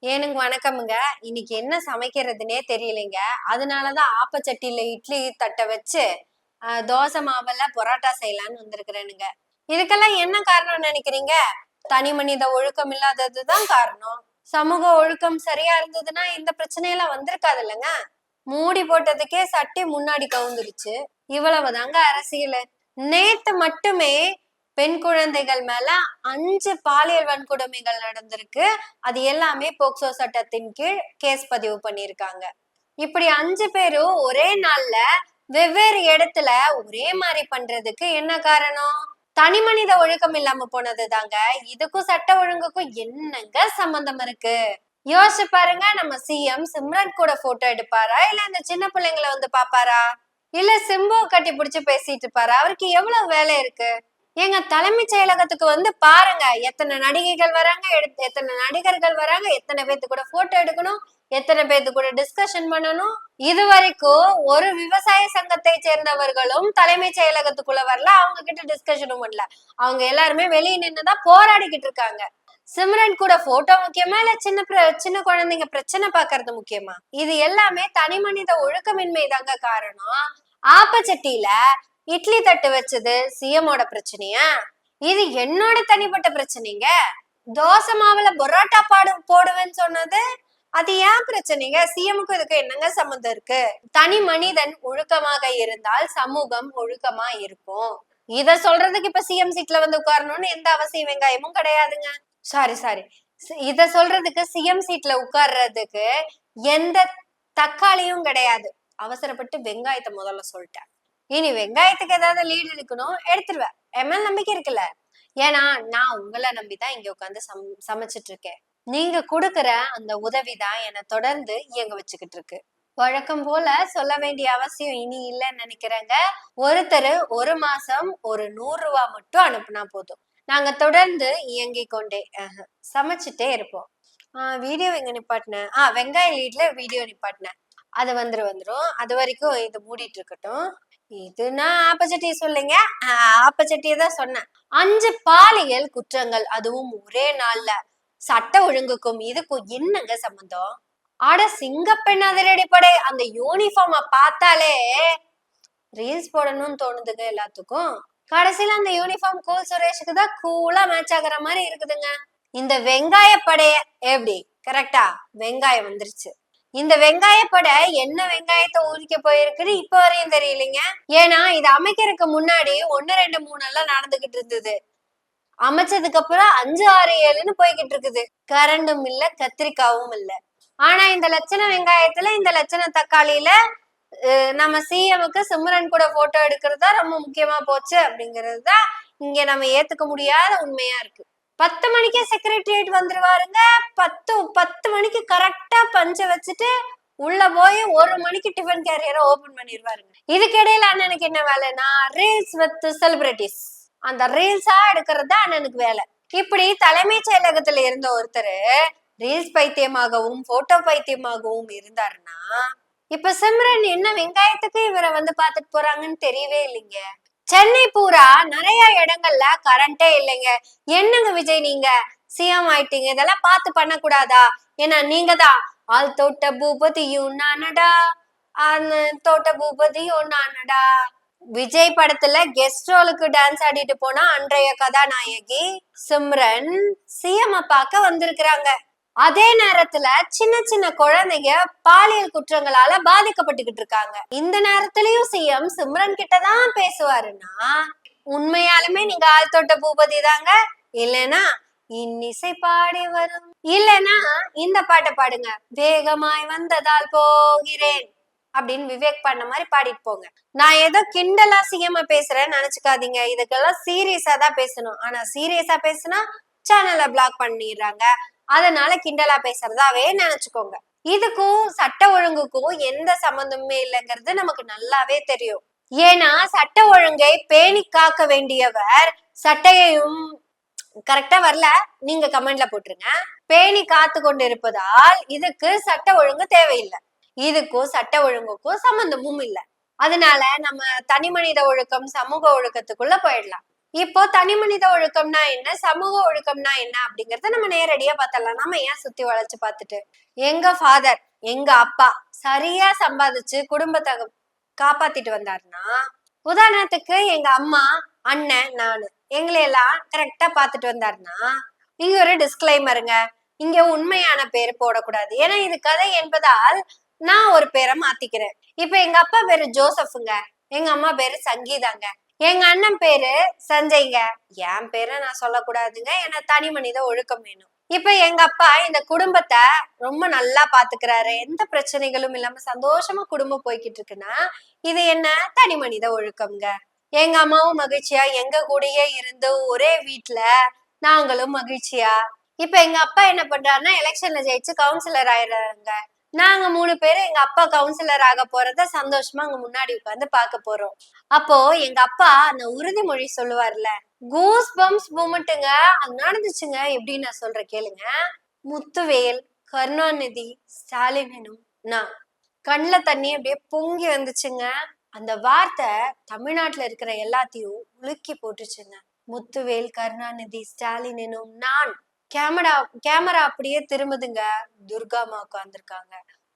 ஏனுங்க வணக்கமுங்க. இன்னைக்கு என்ன சமைக்கிறதுனே தெரியலைங்க. அதனாலதான் ஆப்பச்சட்டியில இட்லி தட்ட வச்சு தோசை மாவுல பரோட்டா செய்யலான்னு வந்திருக்கிறேனுங்க. இதுக்கெல்லாம் என்ன காரணம் நினைக்கிறீங்க? தனி மனித ஒழுக்கம் இல்லாததுதான் காரணம். சமூக ஒழுக்கம் சரியா இருந்ததுன்னா இந்த பிரச்சனையெல்லாம் வந்திருக்காது இல்லைங்க. மூடி போட்டதுக்கே சட்டி முன்னாடி கவுந்துருச்சு. இவ்வளவுதாங்க அரசியல். நேத்து மட்டுமே பெண் குழந்தைகள் மேல 5 பாலியல் வன்கொடுமைகள் நடந்திருக்கு. அது எல்லாமே போக்சோ சட்டத்தின் கீழ் கேஸ் பதிவு பண்ணிருக்காங்க. இப்படி 5 பேரும் ஒரே நாள்ல வெவ்வேறு இடத்துல ஒரே மாதிரி பண்றதுக்கு என்ன காரணம்? தனி மனித ஒழுக்கம் இல்லாம போனதுதாங்க. இதுக்கும் சட்ட ஒழுங்குக்கும் என்னங்க சம்பந்தம் இருக்கு? யோசிச்சு பாருங்க. நம்ம சிஎம் சிம்ரன் கூட போட்டோ எடுப்பாரா, இல்ல அந்த சின்ன பிள்ளைங்களை வந்து பாப்பாரா, இல்ல சிம்பு கட்டி பிடிச்சு பேசிட்டு இருப்பாரா? அவருக்கு எவ்வளவு வேலை இருக்கு? எங்க தலைமைச் செயலகத்துக்கு வந்து பாருங்க, எத்தனை நடிகைகள் வராங்க, எத்தனை நடிகர்கள் வராங்க, எத்தனை பேத்து கூட போட்டோ எடுக்கணும், எத்தனை பேத்து கூட டிஸ்கஷன் பண்ணணும். இது வரைக்கும் ஒரு விவசாய சங்கத்தை சேர்ந்தவர்களும் தலைமைச் செயலகத்துக்குள்ள வரல, அவங்க கிட்ட டிஸ்கஷனும் பண்ணல. அவங்க எல்லாருமே வெளியே நின்னுதான் போராடிக்கிட்டு இருக்காங்க. சிம்ரன் கூட போட்டோ முக்கியமா, இல்ல சின்ன குழந்தைங்க பிரச்சனை பாக்குறது முக்கியமா? இது எல்லாமே தனி மனித ஒழுக்கமின்மை தாங்க காரணம். ஆப்பச்சட்டியில இட்லி தட்டு வச்சது சிஎமோட பிரச்சனையா? இது என்னோட தனிப்பட்ட பிரச்சனைங்க. தோசை மாவுல பரோட்டா போடுவேன்னு சொன்னது அது ஏன் பிரச்சனைங்க? சிஎமுக்கு இதுக்கு என்னங்க சம்மந்தம் இருக்கு? தனி மனிதன் ஒழுக்கமாக இருந்தால் சமூகம் ஒழுக்கமா இருக்கும். இத சொல்றதுக்கு இப்ப சிஎம் சீட்ல வந்து உட்காரணும்னு எந்த அவசியம் வெங்காயமும் கிடையாதுங்க. சாரி இத சொல்றதுக்கு சிஎம் சீட்ல உட்கார்றதுக்கு எந்த தக்காளியும் கிடையாது. அவசரப்பட்டு வெங்காயத்தை முதல்ல சொல்லிட்டேன். இனி வெங்காயத்துக்கு ஏதாவது லீடு எடுக்கணும், எடுத்துருவேன். என் மேல நம்பிக்கை இருக்குல்ல. ஏன்னா நான் உங்களை நம்பிதான் இங்க உட்காந்து சமைச்சிட்டு இருக்கேன். நீங்க கொடுக்குற அந்த உதவிதான் என்னை தொடர்ந்து இயங்க வச்சுக்கிட்டு இருக்கு. வழக்கம் போல சொல்ல வேண்டிய அவசியம் இனி இல்லைன்னு நினைக்கிறேங்க. ஒருத்தர் ஒரு மாசம் ஒரு 100 ரூபாய் மட்டும் அனுப்புனா போதும். நாங்க தொடர்ந்து இயங்கி கொண்டே சமைச்சிட்டே இருப்போம். வீடியோ எங்க நிப்பாட்டினேன்? வெங்காய லீட்ல வீடியோ நிப்பாட்டினேன். அது வந்துரும். அது வரைக்கும் இது மூடிட்டு இருக்கட்டும். இதுனா ஆப்பச்சட்டியை சொல்லுங்க. ஆப்பச்சட்டியை தான் சொன்னேன். 5 பாலியல் குற்றங்கள், அதுவும் ஒரே நாள்ல. சட்ட ஒழுங்குக்கும் இதுக்கும் என்னங்க சம்பந்தம்? ஆட சிங்கப்பெண் அதிரடிப்படை அந்த யூனிஃபார்ம பார்த்தாலே ரீல்ஸ் போடணும்னு தோணுதுங்க எல்லாத்துக்கும். கடைசியில அந்த யூனிஃபார்ம் கூல் சுரேஷுக்கு தான் கூலா மேட்ச் ஆகுற மாதிரி இருக்குதுங்க. இந்த வெங்காய படைய எப்படி கரெக்டா வெங்காயம் வந்துருச்சு. இந்த வெங்காய படை என்ன வெங்காயத்தை ஊதிக்க போயிருக்குன்னு இப்ப வரையும் தெரியலைங்க. ஏன்னா இது அமைக்கிறதுக்கு முன்னாடி 1 2 3 எல்லாம் நடந்துகிட்டு இருந்தது. அமைச்சதுக்கு அப்புறம் 5 6 7ன்னு போய்கிட்டு இருக்குது. கரண்டும் இல்ல, கத்திரிக்காவும் இல்ல. ஆனா இந்த லட்சண வெங்காயத்துல, இந்த லட்சண தக்காளியில நம்ம சிஎம்க்கு சிம்ரன் கூட போட்டோ எடுக்கிறது தான் ரொம்ப முக்கியமா போச்சு அப்படிங்கிறது தான் இங்க நம்ம ஏத்துக்க முடியாத உண்மையா இருக்கு. 10 மணிக்கே செக்ரட்டரியேட் வந்துருவாருங்க. 10 மணிக்கு கரெக்டா பஞ்ச வச்சுட்டு உள்ள போய் 1 மணிக்கு டிஃபன் கேரியரை ஓபன் பண்ணிடுவாருங்க. இதுக்கிடையில அண்ணனுக்கு என்ன வேலைன்னா ரீல்ஸ் வித் செலிபிரிட்டிஸ். அந்த ரீல்ஸா எடுக்கிறது தான் அண்ணனுக்கு வேலை. இப்படி தலைமைச் செயலகத்துல இருந்த ஒருத்தர் ரீல்ஸ் பைத்தியமாகவும் போட்டோ பைத்தியமாகவும் இருந்தாருன்னா இப்ப சிம்ரன் என்ன வெங்காயத்துக்கு இவரை வந்து பாத்துட்டு போறாங்கன்னு தெரியவே இல்லைங்க. சென்னை பூரா நிறைய இடங்கள்ல கரண்டே இல்லைங்க. என்னங்க விஜய் நீங்க சிஎம் ஆயிட்டீங்க, இதெல்லாம் பார்த்து பண்ணக்கூடாதா? ஏன்னா நீங்க தான் ஆள் தோட்ட பூபதியும் நானடா, அந்த தோட்ட பூபதியும் நானடா. விஜய் படத்துல கெஸ்ட் ரோலுக்கு டான்ஸ் ஆடிட்டு போனா அன்றைய கதாநாயகி சிம்ரன் சிஎம் பார்க்க வந்திருக்கிறாங்க. அதே நேரத்துல சின்ன சின்ன குழந்தைங்க பாலியல் குற்றங்களால பாதிக்கப்பட்டுக்கிட்டு இருக்காங்க. இந்த நேரத்திலயும் சிஎம் சிம்ரன் கிட்டதான் பேசுவாருன்னா உண்மையாலுமே நீங்க ஆள் தொட்ட பூபதி தாங்க. இல்லைன்னா இன்னிசை பாடி வரும், இல்லைன்னா இந்த பாட்டை பாடுங்க, வேகமாய் வந்ததால் போகிறேன் அப்படின்னு விவேக் பண்ண மாதிரி பாடிட்டு போங்க. நான் ஏதோ கிண்டலா சிஎம் பேசுறேன்னு நினைச்சுக்காதீங்க. இதுக்கெல்லாம் சீரியஸா தான் பேசணும். ஆனா சீரியஸா பேசுனா சேனலை பிளாக் பண்ணிடுறாங்க. அதனால கிண்டலா பேசுறதாவே நினைச்சுக்கோங்க. இதுக்கும் சட்ட ஒழுங்குக்கும் எந்த சம்பந்தமுமே இல்லைங்கிறது நமக்கு நல்லாவே தெரியும். ஏன்னா சட்ட ஒழுங்கை பேணி காக்க வேண்டியவர் சட்டையையும் கரெக்டா வரல, நீங்க கமெண்ட்ல போட்டுருங்க. பேணி காத்து கொண்டு இருப்பதால் இதுக்கு சட்ட ஒழுங்கு தேவையில்லை. இதுக்கும் சட்ட ஒழுங்குக்கும் சம்பந்தமும் இல்லை. அதனால நம்ம தனி மனித ஒழுக்கம் சமூக ஒழுக்கத்துக்குள்ள போயிடலாம். இப்போ தனி மனித ஒழுக்கம்னா என்ன, சமூக ஒழுக்கம்னா என்ன அப்படிங்கறத நம்ம நேரடியா பார்த்தலாம். நம்ம ஏன் சுத்தி வளைச்சு பார்த்துட்டு. எங்க ஃபாதர், எங்க அப்பா சரியா சம்பாதிச்சு குடும்பத்தை காப்பாத்திட்டு வந்தாருன்னா, உதாரணத்துக்கு எங்க அம்மா, அண்ணன், நானு எங்களை எல்லாம் கரெக்டா பாத்துட்டு வந்தாருன்னா, இங்க ஒரு டிஸ்கிளைமருங்க. இங்க உண்மையான பேரு போடக்கூடாது. ஏன்னா இது கதை என்பதால் நான் ஒரு பேரை மாத்திக்கிறேன். இப்ப எங்க அப்பா பேரு ஜோசப்புங்க, எங்க அம்மா பேரு சங்கீதாங்க, எங்க அண்ணன் பேரு சஞ்சய்ங்க. என் பேரை நான் சொல்லக்கூடாதுங்க, ஏன்னா தனி மனித ஒழுக்கம் வேணும். இப்ப எங்க அப்பா இந்த குடும்பத்தை ரொம்ப நல்லா பாத்துக்கிறாரு, எந்த பிரச்சனைகளும் இல்லாம சந்தோஷமா குடும்பம் போய்கிட்டு இருக்குன்னா, இது என்ன தனி மனித ஒழுக்கம்ங்க. எங்க அம்மாவும் மகிழ்ச்சியா எங்க கூடயே இருந்து ஒரே வீட்டுல நாங்களும் மகிழ்ச்சியா. இப்ப எங்க அப்பா என்ன பண்றாருன்னா, எலெக்ஷன்ல ஜெயிச்சு கவுன்சிலர் ஆயிடுறாங்க. நாங்க 3 பேரு எங்க அப்பா கவுன்சிலர் ஆக போறத சந்தோஷமா அங்க முன்னாடி உட்காந்து பார்க்க போறோம். அப்போ எங்க அப்பா அந்த உறுதிமொழி சொல்லுவார்ல, கூஸ் பம்ப்ஸ் மூமெண்ட்டுங்க, அது நடந்துச்சுங்க. எப்படின்னு நான் சொல்றேன் கேளுங்க. முத்துவேல், கருணாநிதி, ஸ்டாலின் எனும் நான் கண்ணுல தண்ணி அப்படியே பொங்கி வந்துச்சுங்க. அந்த வார்த்தை தமிழ்நாட்டுல இருக்கிற எல்லாத்தையும் உலுக்கி போட்டுச்சுங்க. முத்துவேல், கருணாநிதி, ஸ்டாலின் எனும் நான். கேமரா அப்படியே திரும்புதுங்க. துர்கா அம்மா உட்கார்ந்துருக்காங்க,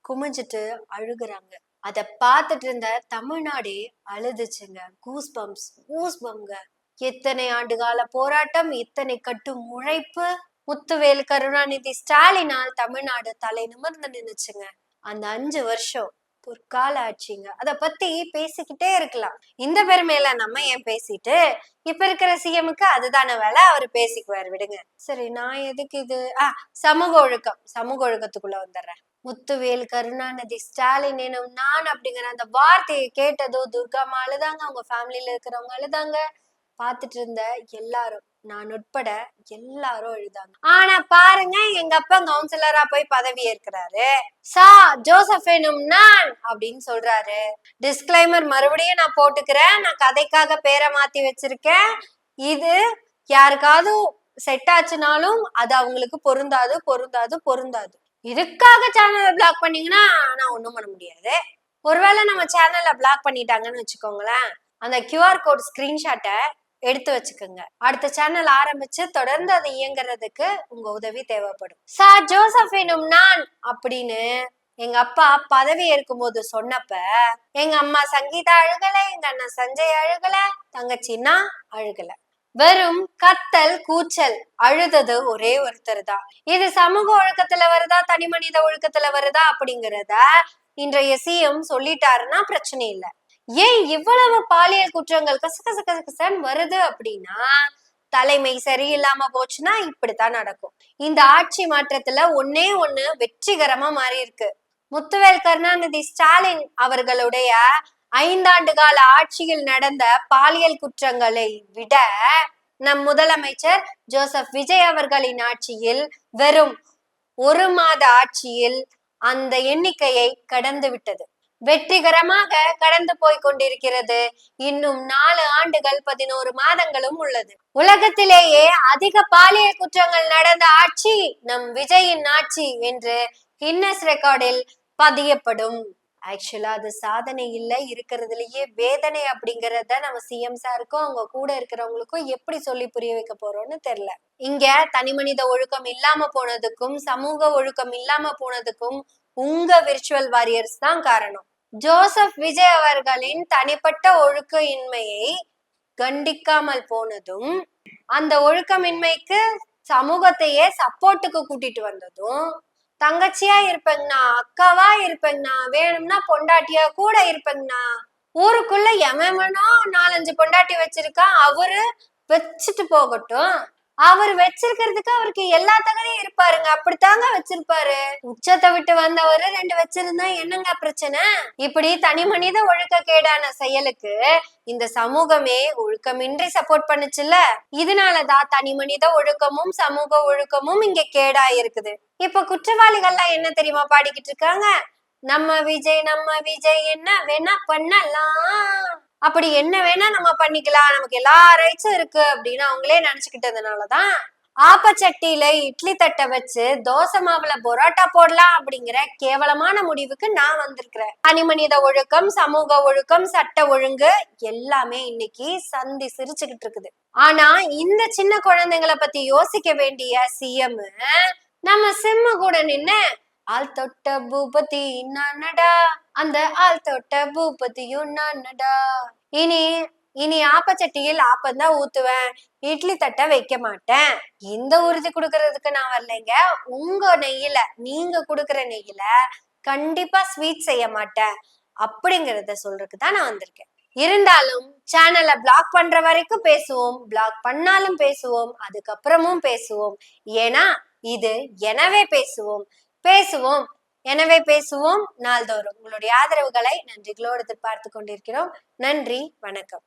குமிஞ்சிட்டு அழுகுறாங்க. அத பாத்துட்டு இருந்த தமிழ்நாடே அழுதுச்சுங்க. கூஸ் பம்ப்ங்க. எத்தனை ஆண்டுகால போராட்டம், இத்தனை கட்டும் உழைப்பு. முத்துவேல், கருணாநிதி, ஸ்டாலினால் தமிழ்நாடு தலை நிமிர்ந்து நின்னுச்சுங்க. அந்த 5 வருஷம் பொற்கால ஆட்சிங்க. அத பத்தி பேசிக்கிட்டே இருக்கலாம். இந்த பெருமையில நம்ம ஏன் பேசிட்டு, இப்ப இருக்கிற சிஎம்க்கு அதுதான வேலை, அவரு பேசிக்குவாரு, விடுங்க. சரி, நான் எதுக்கு இது சமூக ஒழுக்கத்துக்குள்ள வந்துடுறேன். முத்துவேல், கருணாநிதி, ஸ்டாலின் எனும் நான் அப்படிங்கிற அந்த வார்த்தையை கேட்டதோ துர்காமா அழுதாங்க, அவங்க ஃபேமிலியில இருக்கிறவங்க அழுதாங்க, பாத்துட்டு இருந்த எல்லாரும், நான் உட்பட எல்லாரும் எழுதாங்க. ஆனா பாருங்க, எங்க அப்பா கவுன்சிலரா போய் பதவி ஏற்கிறாரு. ஜோசப் எனும் நான் அப்படின்னு சொல்றாரு. டிஸ்கிளைமர் மறுபடியும் நான் போட்டுக்கிறேன், நான் கதைக்காக பேரை மாத்தி வச்சிருக்கேன். இது யாருக்காவது செட் ஆச்சுனாலும் அது அவங்களுக்கு பொருந்தாது. இதுக்காக சேனலை பிளாக் பண்ணீங்கன்னா நான் ஒண்ணும் பண்ண முடியாது. ஒருவேளை நம்ம சேனலை பிளாக் பண்ணிட்டாங்கன்னு வச்சுக்கோங்களேன், அந்த QR கோட் ஸ்கிரீன்ஷாட்டை எடுத்து வச்சுக்கோங்க. அடுத்த சேனல் ஆரம்பிச்சு தொடர்ந்து அது இயங்குறதுக்கு உங்க உதவி தேவைப்படும். ஜோசப் எனும் நான் அப்படின்னு எங்க அப்பா பதவி ஏற்கும் போது சொன்னப்ப எங்க அம்மா சங்கீதா அழுகல, எங்க அண்ணன் சஞ்சய் அழுகல, தங்கச்சின்னா அழுகல. வெறும் கத்தல் கூச்சல் அழுதது ஒரே ஒருத்தர் தான். இது சமூக ஒழுக்கத்துல வருதா, தனி மனித ஒழுக்கத்துல வருதா அப்படிங்கிறத இன்றைய சிஎம் சொல்லிட்டாருன்னா பிரச்சனை இல்லை. ஏன் இவ்வளவு பாலியல் குற்றங்கள் கசகசன்னு வருது அப்படின்னா, தலைமை சரியில்லாம போச்சுன்னா இப்படித்தான் நடக்கும். இந்த ஆட்சி மாற்றத்துல ஒன்னே ஒண்ணு வெற்றிகரமா மாறி இருக்கு. முத்துவேல், கருணாநிதி, ஸ்டாலின் அவர்களுடைய 5 ஆண்டு கால ஆட்சியில் நடந்த பாலியல் குற்றங்களை விட நம் முதலமைச்சர் ஜோசப் விஜய் அவர்களின் ஆட்சியில் வெறும் 1 மாத ஆட்சியில் அந்த எண்ணிக்கையை கடந்து விட்டது. வெற்றிகரமாக கடந்து போய் கொண்டிருக்கிறது. இன்னும் 4 ஆண்டுகள் 11 மாதங்களும் உள்ளது. உலகத்திலேயே அதிக பாலியல் குற்றங்கள் நடந்த ஆட்சி நம் விஜயின் ஆட்சி என்று கின்னஸ் ரெக்கார்டில் பதியப்படும். ஆக்சுவலா அது சாதனை இல்லை, இருக்கிறதுலயே வேதனை அப்படிங்கறத நம்ம சிஎம் சாருக்கும் அவங்க கூட இருக்கிறவங்களுக்கும் எப்படி சொல்லி புரிய வைக்க போறோம்னு தெரியல. இங்க தனி மனித ஒழுக்கம் இல்லாம போனதுக்கும் சமூக ஒழுக்கம் இல்லாம போனதுக்கும் உங்க விர்ச்சுவல் வாரியர்ஸ் தான் காரணம். ஜோசப் விஜய் அவர்களின் தனிப்பட்ட ஒழுக்க இன்மையை கண்டிக்காமல் போனதும், அந்த ஒழுக்கமின்மைக்கு சமூகத்தையே சப்போர்ட்டுக்கு கூட்டிட்டு வந்ததும், தங்கச்சியா இருப்பேங்கண்ணா, அக்காவா இருப்பேங்கண்ணா, வேணும்னா பொண்டாட்டியா கூட இருப்பேங்கண்ணா, ஊருக்குள்ள எவனோ 4-5 பொண்டாட்டி வச்சிருக்கான், அவரு வச்சுட்டு போகட்டும், அவர் வச்சிருக்கிறதுக்கு அவருக்கு எல்லா தகுதியும் இருப்பாருங்க, அப்படித்தாங்க வச்சிருப்பாரு. உச்சத்தை விட்டு வந்தவரு 2 வச்சிருந்தா என்னங்க பிரச்சனை? இப்படி தனி மனித ஒழுக்க கேடான செயலுக்கு இந்த சமூகமே ஒழுக்கமின்றி சப்போர்ட் பண்ணுச்சுல்ல. இதனாலதான் தனி மனித ஒழுக்கமும் சமூக ஒழுக்கமும் இங்க கேடா இருக்குது. இப்ப குற்றவாளிகள்லாம் என்ன தெரியுமா பாடிக்கிட்டு இருக்காங்க? நம்ம விஜய் என்ன வேணா பண்ணலாம், அப்படி என்ன வேணா நம்ம பண்ணிக்கலாம், நமக்கு எல்லா ரைட்ஸும் இருக்கு அப்படின்னு அவங்களே நினைச்சுக்கிட்டதுனாலதான் ஆப்பச்சட்டியில இட்லி தட்டை வச்சு தோசை மாவுல பொரோட்டா போடலாம் அப்படிங்கிற கேவலமான முடிவுக்கு நான் வந்திருக்கிறேன். தனிமனித ஒழுக்கம், சமூக ஒழுக்கம், சட்ட ஒழுங்கு எல்லாமே இன்னைக்கு சந்தி சிரிச்சுக்கிட்டு இருக்குது. ஆனா இந்த சின்ன குழந்தைங்களை பத்தி யோசிக்க வேண்டிய சிஎம் நம்ம சிம்மு கூட நின்னு ஆள் தொட்ட பூபதி நானடா, அந்த ஆள் தொட்ட பூபதியும் நானடா. இனி இனி ஆப்பச்சட்டியில் ஆப்பந்தான் ஊத்துவேன், இட்லி தட்டை வைக்க மாட்டேன். இந்த உறுதி கொடுக்கறதுக்கு நான் வரலைங்க. உங்க நெய்யில, நீங்க கொடுக்குற நெய்யில கண்டிப்பா ஸ்வீட் செய்ய மாட்டேன் அப்படிங்கறத சொல்றதுக்கு தான் நான் வந்திருக்கேன். இருந்தாலும் சேனலை பிளாக் பண்ற வரைக்கும் பேசுவோம், பிளாக் பண்ணாலும் பேசுவோம், அதுக்கப்புறமும் பேசுவோம். ஏன்னா இது எனவே பேசுவோம், பேசுவோம் எனவே பேசுவோம் நாள்தோறும். உங்களுடைய ஆதரவுகளை நன்றிகளோடு எதிர்பார்த்து கொண்டிருக்கிறோம். நன்றி, வணக்கம்.